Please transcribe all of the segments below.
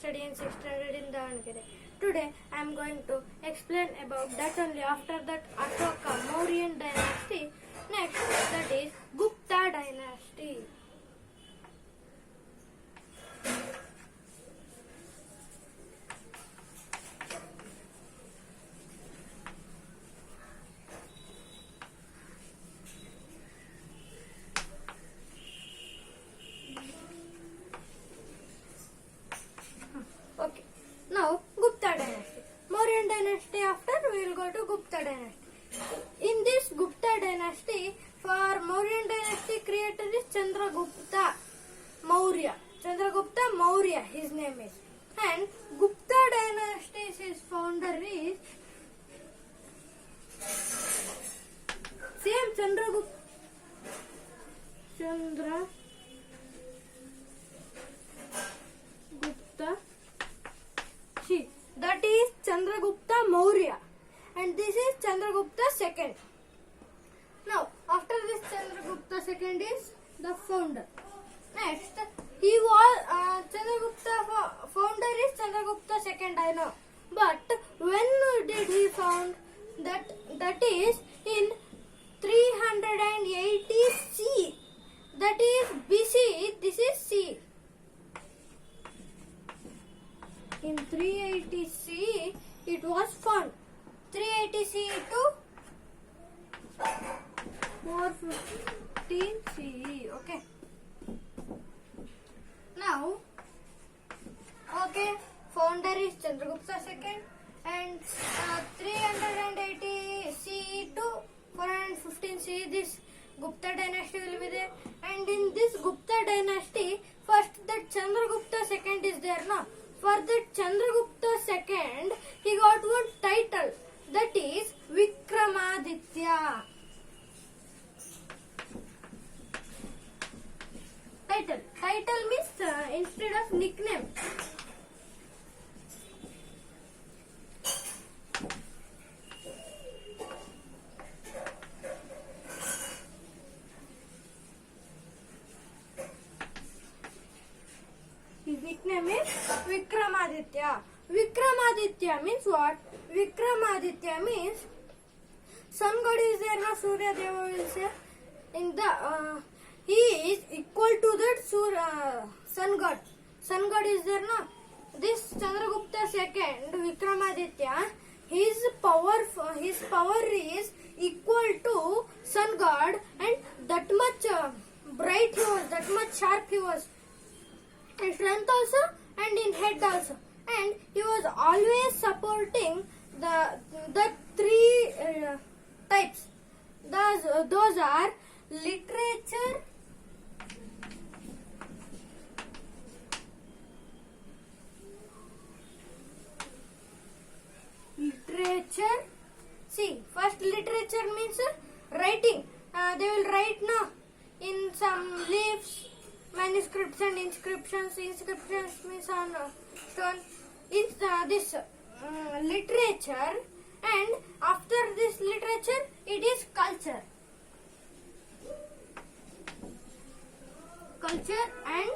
study in 6th standard in Davangere. Today I am going to explain about that only. After that, Ashoka Mauryan dynasty. Next, that is Gupta dynasty. Okay. Now Gupta dynasty. Mauryan dynasty after we will go to Gupta dynasty. In this Gupta dynasty, for Mauryan dynasty creator is Chandragupta Maurya. Chandragupta Maurya, his name is. And Gupta dynasty's his founder is same Chandragupta. See, that is Chandragupta Maurya, and this is Chandragupta II. Now, after this Chandragupta II is the founder. Next, he was Chandragupta founder is Chandragupta II. I know, but when did he found that? That is in 380 C. That is BC. This is C. In 380 C, it was found. 380 C to 415 CE. Okay. Now, okay, founder is Chandragupta II, and 380 CE to 415 CE. This Gupta dynasty will be there, and in this Gupta dynasty, first that Chandragupta II is there, no? For that Chandragupta II, he got one title, that is Vikramaditya. Title means instead of nickname. His nickname is Vikramaditya. Vikramaditya means what? Vikramaditya means sun god is there, no? Surya Deva will say. In the he is equal to that sun god. Sun god is there, no? This Chandragupta II, Vikramaditya, his power is equal to sun god, and that much bright he was, that much sharp he was. In strength also and in head also, and he was always supporting the three types. Those are literature, see, first literature means writing. They will write now in some leaves, manuscripts and inscriptions. Inscriptions means on stone. This literature, and after this literature, it is culture. Culture and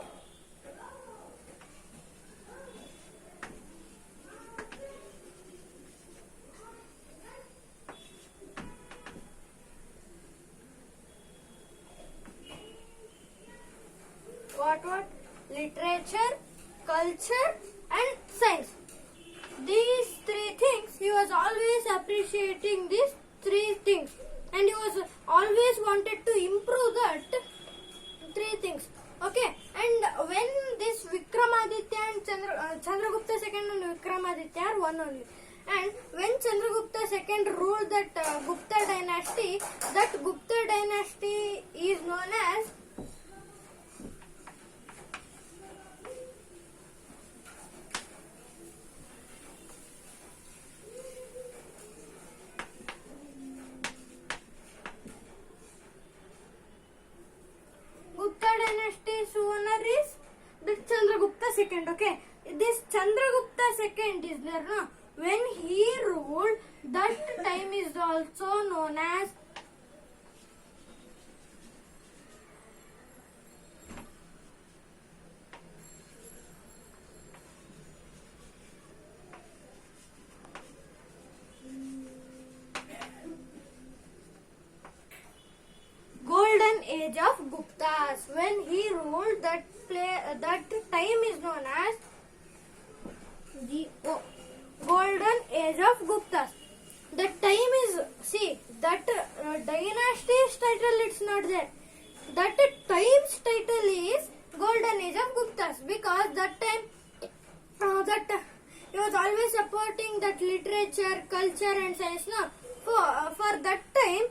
what? Literature, culture and science. These three things, he was always appreciating these three things, and he was always wanted to improve that three things. Okay, and when this Vikramaditya and Chandragupta II and Vikramaditya are one only, and when Chandragupta II ruled that Gupta dynasty, that Gupta dynasty is known as owner is the Chandragupta II. Okay, this Chandragupta II is there, no? When he ruled, that time is also known as age of Guptas. When he ruled, that time is known as Golden Age of Guptas. The time is, see, that dynasty's title, it's not there. That time's title is Golden Age of Guptas, because that time he was always supporting that literature, culture and science. No, for that time,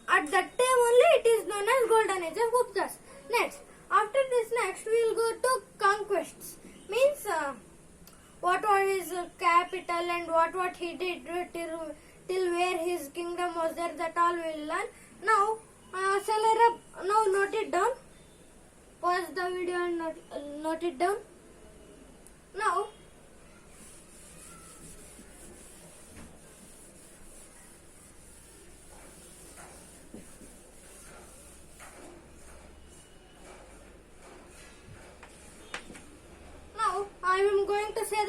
at that time only it is known as Golden Age of Guptas. Next, after this, next we will go to conquests. Means what was his capital and what he did till where his kingdom was there. That all we will learn. Now, now note it down. Pause the video and note it down. Now, I am going to say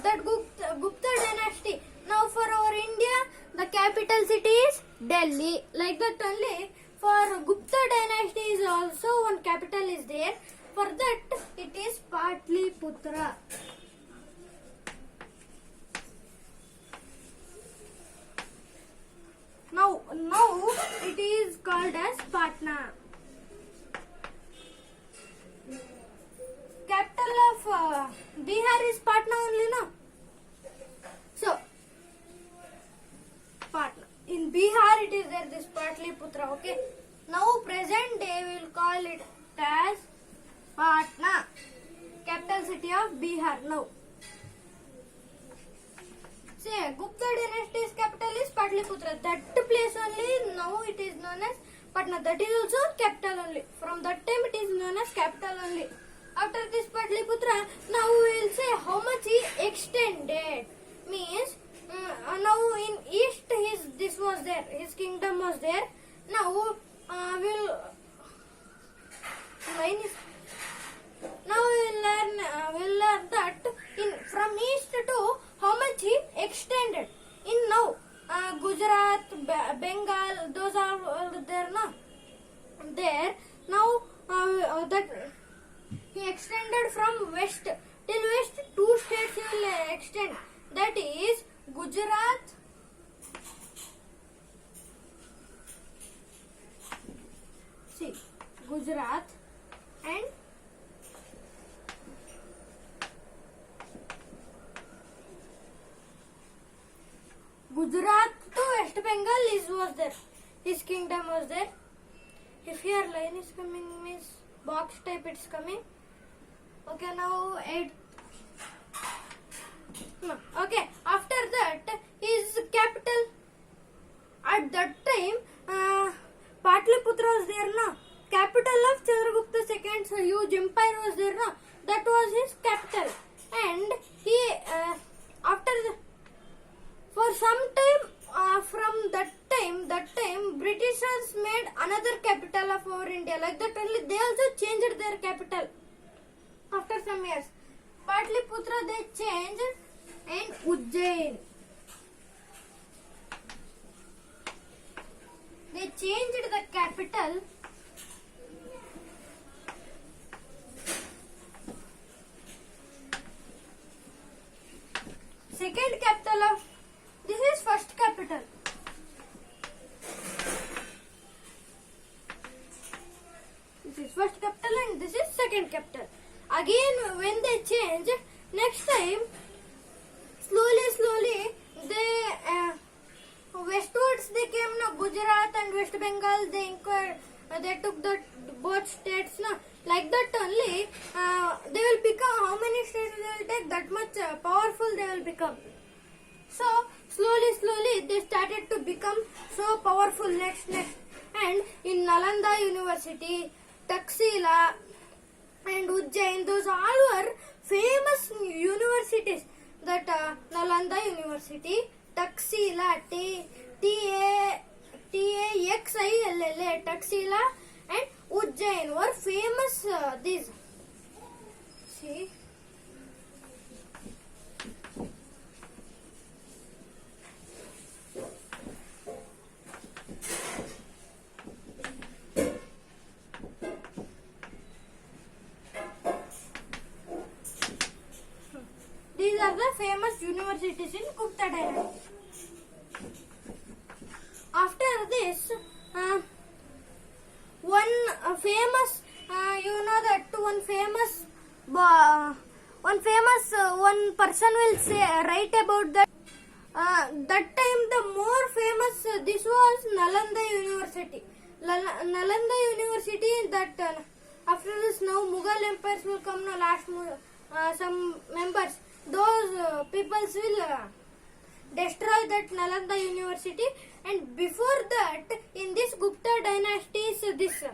that Gupta dynasty. Now for our India, the capital city is Delhi. Like that only, for Gupta dynasty is also one capital is there. For that, it is Patliputra. Now it is called as Patna. Capital of Bihar is Patna only, no? So, Patna. In Bihar it is there, this Patliputra, okay? Now present day we will call it as Patna, capital city of Bihar now. Say, Gupta dynasty's capital is Patliputra. That place only, now it is known as Patna. That is also capital only. From that time it is known as capital only. After this Patliputra, now we will say how much he extended. Means, now in east this was there, his kingdom was there. Now we'll learn that from east to how much he extended. In now Gujarat, Bengal, those are there, no? There now that he extended from west till west, 2 states he will extend. That is Gujarat, Gujarat and Gujarat to West Bengal was there. His kingdom was there. If here line is coming, means box type it's coming. Okay, now 8. No. Okay, after that his capital at that time Patliputra was there, no? Capital of Chandragupta II's huge empire was there, no? That was his capital. And he after for some time from that time Britishers made another capital of our India. Like that only they also changed their capital after some years. Patliputra they changed and Ujjain. They changed the capital. Second capital of this is first capital. This is first capital and this is second capital. Again when they change, next time slowly they westwards they came, no? Gujarat and West Bengal they took the both states, no? Like that only they will become, how many states they will take, that much powerful they will become. So slowly they started to become so powerful next. And in Nalanda University, Taxila and Ujjain, those all were famous universities. That Nalanda University, Taxila, Taxilla, Taxila and Ujjain were famous. These, see, universities in Gupta dynasty. After this, one famous, one person will say write about that. That time the more famous this was Nalanda University. Nalanda University that after this now Mughal empires will come. Now last some members, those peoples will destroy that Nalanda University, and before that in this Gupta dynasty is this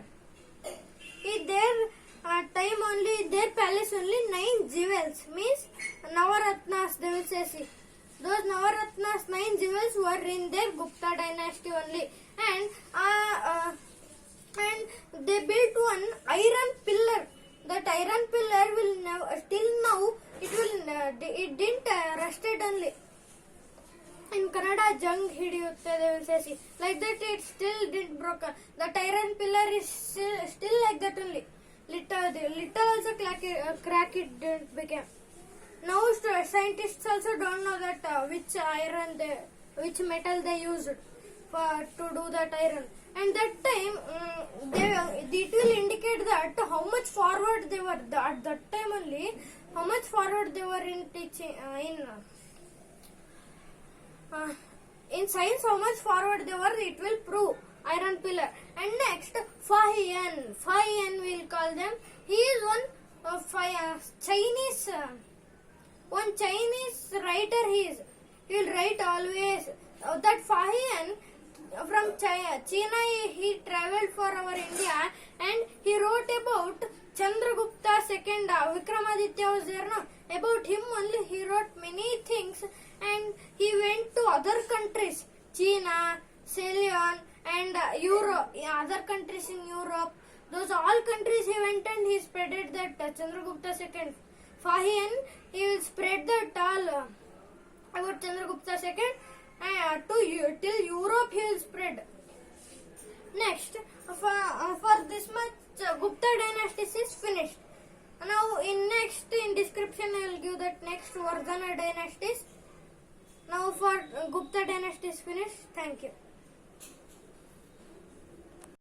in their time only, their palace only 9 jewels means Navaratnas they will say. See, those Navaratnas 9 jewels were in their Gupta dynasty only, and they built one iron pillar. That iron pillar will never, till now it didn't rusted only. In Kannada, jung hidiyutte they will say. See, like that it still didn't broken. That iron pillar is still like that only. Little also crack it didn't became. Now scientists also don't know that which metal they used to do that iron. And that time it will indicate that how much forward they were at that time only. How much forward they were in teaching in science. How much forward they were, it will prove. Iron pillar. And next Fa-Hien we'll call them. He is one Chinese. One Chinese writer he will write always. That Fa-Hien from China, he traveled for our India, and he wrote about Chandragupta II. Vikramaditya was there, no? About him only he wrote many things, and he went to other countries, China, Ceylon, and Europe, other countries in Europe. Those all countries he went and he spreaded that Chandragupta II. Fa-Hien, he will spread that all about Chandragupta II till Europe he will spread. Next, for this much Gupta dynasty is finished. Now in description I will give that next Vardhana dynasties. Now for Gupta dynasty is finished. Thank you.